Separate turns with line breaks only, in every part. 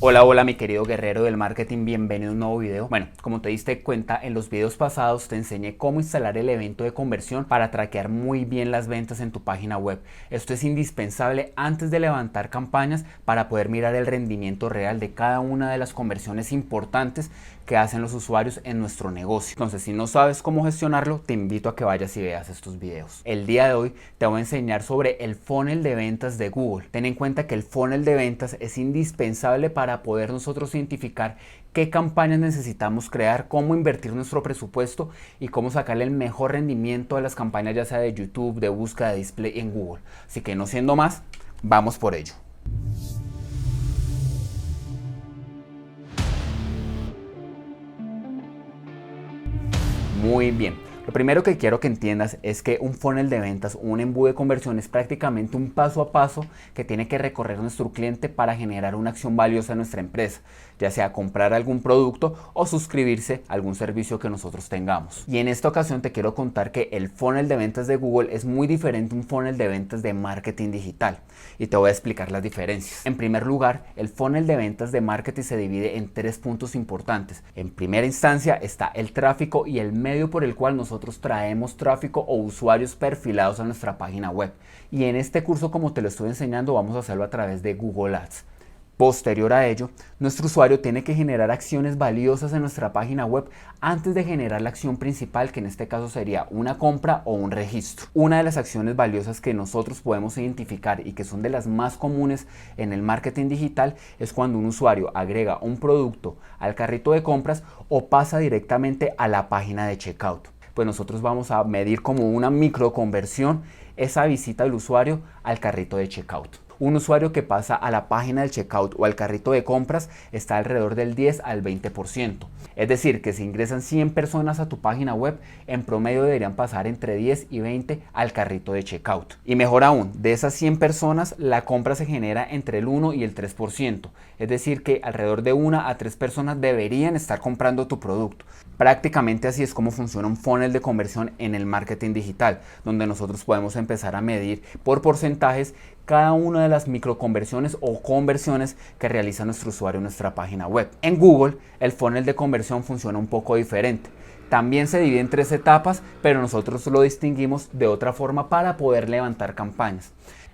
Hola, hola mi querido guerrero del marketing, bienvenido a un nuevo video. Bueno, como te diste cuenta, en los videos pasados te enseñé cómo instalar el evento de conversión para traquear muy bien las ventas en tu página web. Esto es indispensable antes de levantar campañas para poder mirar el rendimiento real de cada una de las conversiones importantes que hacen los usuarios en nuestro negocio. Entonces, si no sabes cómo gestionarlo, te invito a que vayas y veas estos videos. El día de hoy te voy a enseñar sobre el funnel de ventas de Google. Ten en cuenta que el funnel de ventas es indispensable para poder nosotros identificar qué campañas necesitamos crear, cómo invertir nuestro presupuesto y cómo sacarle el mejor rendimiento a las campañas, ya sea de YouTube, de búsqueda, de display en Google. Así que no siendo más, vamos por ello. Muy bien. Lo primero que quiero que entiendas es que un funnel de ventas, un embudo de conversión es prácticamente un paso a paso que tiene que recorrer nuestro cliente para generar una acción valiosa en nuestra empresa, ya sea comprar algún producto o suscribirse a algún servicio que nosotros tengamos. Y en esta ocasión te quiero contar que el funnel de ventas de Google es muy diferente a un funnel de ventas de marketing digital y te voy a explicar las diferencias. En primer lugar, el funnel de ventas de marketing se divide en tres puntos importantes. En primera instancia está el tráfico y el medio por el cual nosotros traemos tráfico o usuarios perfilados a nuestra página web. Y en este curso, como te lo estoy enseñando, vamos a hacerlo a través de Google Ads. Posterior a ello, nuestro usuario tiene que generar acciones valiosas en nuestra página web antes de generar la acción principal, que en este caso sería una compra o un registro. Una de las acciones valiosas que nosotros podemos identificar y que son de las más comunes en el marketing digital es cuando un usuario agrega un producto al carrito de compras o pasa directamente a la página de checkout. Pues nosotros vamos a medir como una microconversión esa visita del usuario al carrito de checkout. Un usuario que pasa a la página del checkout o al carrito de compras está alrededor del 10 al 20%. Es decir, que si ingresan 100 personas a tu página web, en promedio deberían pasar entre 10 y 20 al carrito de checkout. Y mejor aún, de esas 100 personas, la compra se genera entre el 1 y el 3%. Es decir, que alrededor de 1 a 3 personas deberían estar comprando tu producto. Prácticamente así es como funciona un funnel de conversión en el marketing digital, donde nosotros podemos empezar a medir por porcentajes cada una de las microconversiones o conversiones que realiza nuestro usuario en nuestra página web. En Google, el funnel de conversión funciona un poco diferente. También se divide en tres etapas, pero nosotros lo distinguimos de otra forma para poder levantar campañas.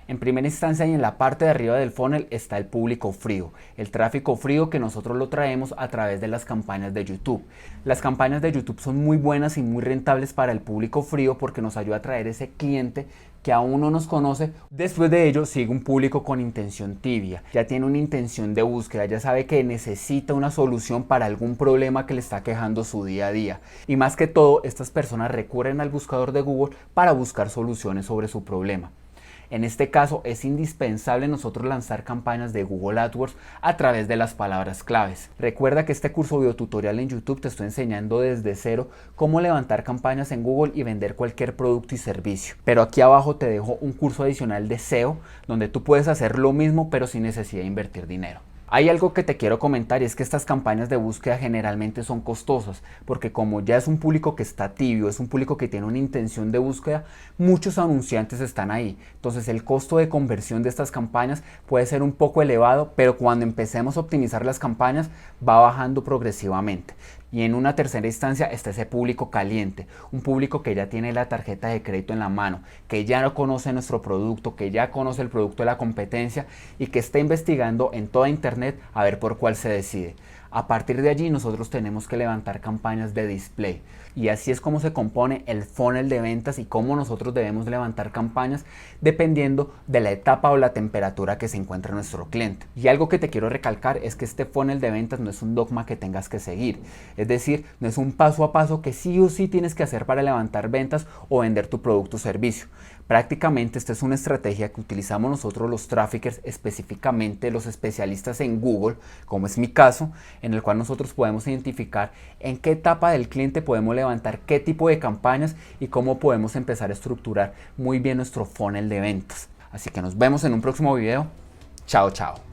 En primera instancia y en la parte de arriba del funnel está el público frío, el tráfico frío que nosotros lo traemos a través de las campañas de YouTube. Las campañas de YouTube son muy buenas y muy rentables para el público frío porque nos ayuda a traer ese cliente que aún no nos conoce. Después de ello sigue un público con intención tibia, ya tiene una intención de búsqueda, ya sabe que necesita una solución para algún problema que le está quejando su día a día. Y más que todo, estas personas recurren al buscador de Google para buscar soluciones sobre su problema. En este caso es indispensable nosotros lanzar campañas de Google AdWords a través de las palabras claves. Recuerda que este curso videotutorial en YouTube te estoy enseñando desde cero cómo levantar campañas en Google y vender cualquier producto y servicio. Pero aquí abajo te dejo un curso adicional de SEO donde tú puedes hacer lo mismo pero sin necesidad de invertir dinero. Hay algo que te quiero comentar y es que estas campañas de búsqueda generalmente son costosas porque como ya es un público que está tibio, es un público que tiene una intención de búsqueda, muchos anunciantes están ahí. Entonces el costo de conversión de estas campañas puede ser un poco elevado, pero cuando empecemos a optimizar las campañas va bajando progresivamente. Y en una tercera instancia está ese público caliente, un público que ya tiene la tarjeta de crédito en la mano, que ya no conoce nuestro producto, que ya conoce el producto de la competencia y que está investigando en toda internet a ver por cuál se decide. A partir de allí nosotros tenemos que levantar campañas de display y así es como se compone el funnel de ventas y cómo nosotros debemos levantar campañas dependiendo de la etapa o la temperatura que se encuentra nuestro cliente. Y algo que te quiero recalcar es que este funnel de ventas no es un dogma que tengas que seguir, es decir, no es un paso a paso que sí o sí tienes que hacer para levantar ventas o vender tu producto o servicio. Prácticamente esta es una estrategia que utilizamos nosotros los traffickers, específicamente los especialistas en Google, como es mi caso, en el cual nosotros podemos identificar en qué etapa del cliente podemos levantar qué tipo de campañas y cómo podemos empezar a estructurar muy bien nuestro funnel de ventas. Así que nos vemos en un próximo video. Chao, chao.